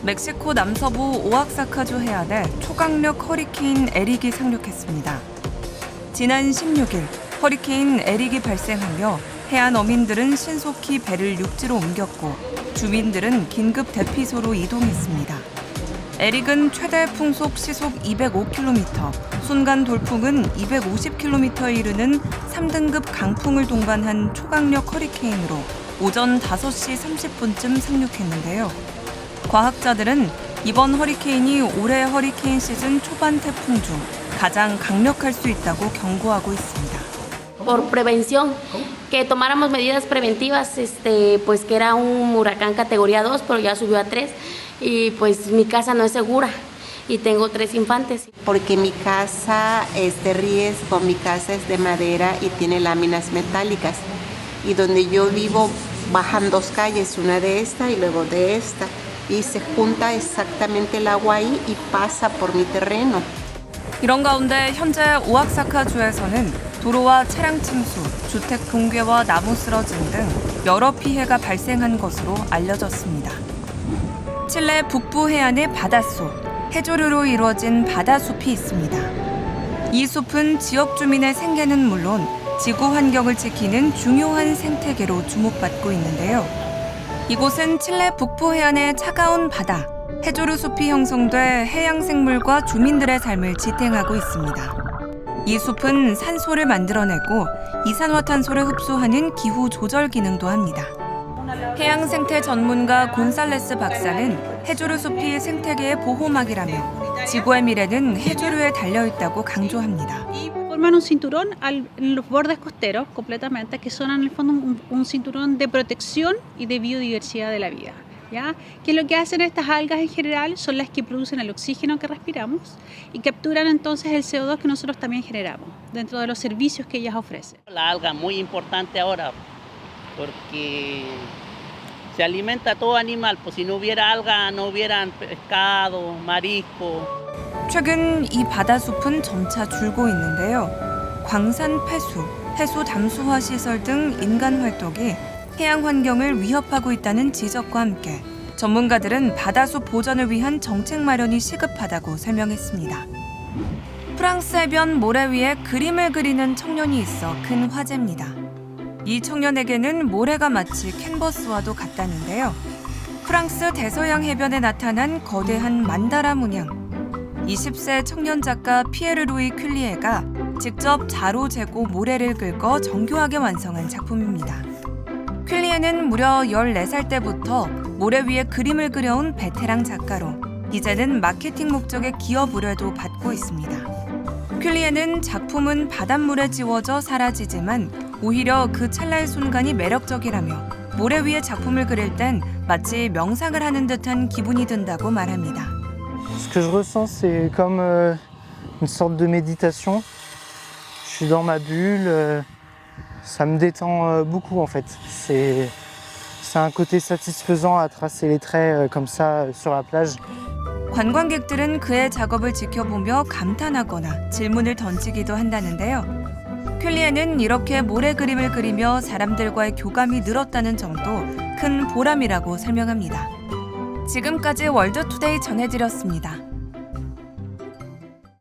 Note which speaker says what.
Speaker 1: 멕시코 남서부 오아사카주 해안에 초강력 허리케인 에릭이 상륙했습니다. 지난 16일 허리케인 에릭이 발생하며 해안 어민들은 신속히 배를 육지로 옮겼고 주민들은 긴급 대피소로 이동했습니다. 에릭은 최대 풍속 시속 205km, 순간 돌풍은 250km에 이르는 3등급 강풍을 동반한 초강력 허리케인으로 오전 5시 30분쯤 상륙했는데요. 과학자들은 이번 허리케인이 올해 허리케인 시즌 초반 태풍 중 가장 강력할 수 있다고 경고하고 있습니다.
Speaker 2: Por prevención, que tomáramos medidas preventivas, pues que era un huracán categoría 2, pero ya subió a 3 y pues mi casa no es segura y tengo 3 infantes.
Speaker 3: Porque mi casa es de riesgo, mi casa es de madera y tiene láminas metálicas y donde yo vivo bajan 2 calles, una de esta y luego de esta y se junta exactamente el agua ahí y pasa por mi terreno.
Speaker 1: 이런 가운데 현재 오아사카주에서는 도로와 차량 침수, 주택 붕괴와 나무 쓰러짐 등 여러 피해가 발생한 것으로 알려졌습니다. 칠레 북부 해안의 바닷속, 해조류로 이루어진 바다숲이 있습니다. 이 숲은 지역 주민의 생계는 물론 지구 환경을 지키는 중요한 생태계로 주목받고 있는데요. 이곳은 칠레 북부 해안의 차가운 바다, 해조류 숲이 형성돼 해양 생물과 주민들의 삶을 지탱하고 있습니다. 이 숲은 산소를 만들어내고 이산화탄소를 흡수하는 기후 조절 기능도 합니다. 해양 생태 전문가 곤살레스 박사는 해조류 숲이 생태계의 보호막이라며 지구의 미래는 해조류에 달려있다고 강조합니다.
Speaker 4: Forman un cinturón en los bordes costeros completamente, que son en el fondo un cinturón de protección y de biodiversidad de la vida. ¿Ya? Que lo que hacen estas algas en general son las que producen el oxígeno que respiramos y capturan entonces el CO2 que nosotros también generamos dentro de los servicios que ellas ofrecen.
Speaker 5: La alga muy importante ahora porque se alimenta todo animal, pues si no hubiera alga no hubieran pescado, marisco.
Speaker 1: 최근 이 바다숲은 점차 줄고 있는데요. 광산 폐수, 해수 담수화 시설 등 인간 활동이 해양 환경을 위협하고 있다는 지적과 함께 전문가들은 바다숲 보전을 위한 정책 마련이 시급하다고 설명했습니다. 프랑스 해변 모래 위에 그림을 그리는 청년이 있어 큰 화제입니다. 이 청년에게는 모래가 마치 캔버스와도 같다는데요. 프랑스 대서양 해변에 나타난 거대한 만다라 문양. 20세 청년 작가 피에르 루이 퀼리에가 직접 자로 재고 모래를 긁어 정교하게 완성한 작품입니다. 퀼리에는 무려 14살 때부터 모래 위에 그림을 그려온 베테랑 작가로 이제는 마케팅 목적의 기업 의뢰도 받고 있습니다. 퀼리에는 작품은 바닷물에 지워져 사라지지만 오히려 그 찰나의 순간이 매력적이라며 모래 위에 작품을 그릴 땐 마치 명상을 하는 듯한 기분이 든다고 말합니다.
Speaker 6: Ce que je ressens, c'est comme une sorte de méditation. Je suis dans ma bulle, ça me détend beaucoup en fait. C'est un côté satisfaisant à tracer les traits comme ça sur la plage.
Speaker 1: 관광객들은 그의 작업을 지켜보며 감탄하거나 질문을 던지기도 한다는데요. 퀼리에는 이렇게 모래 그림을 그리며 사람들과의 교감이 늘었다는 점도 큰 보람이라고 설명합니다. 지금까지 월드투데이 전해드렸습니다.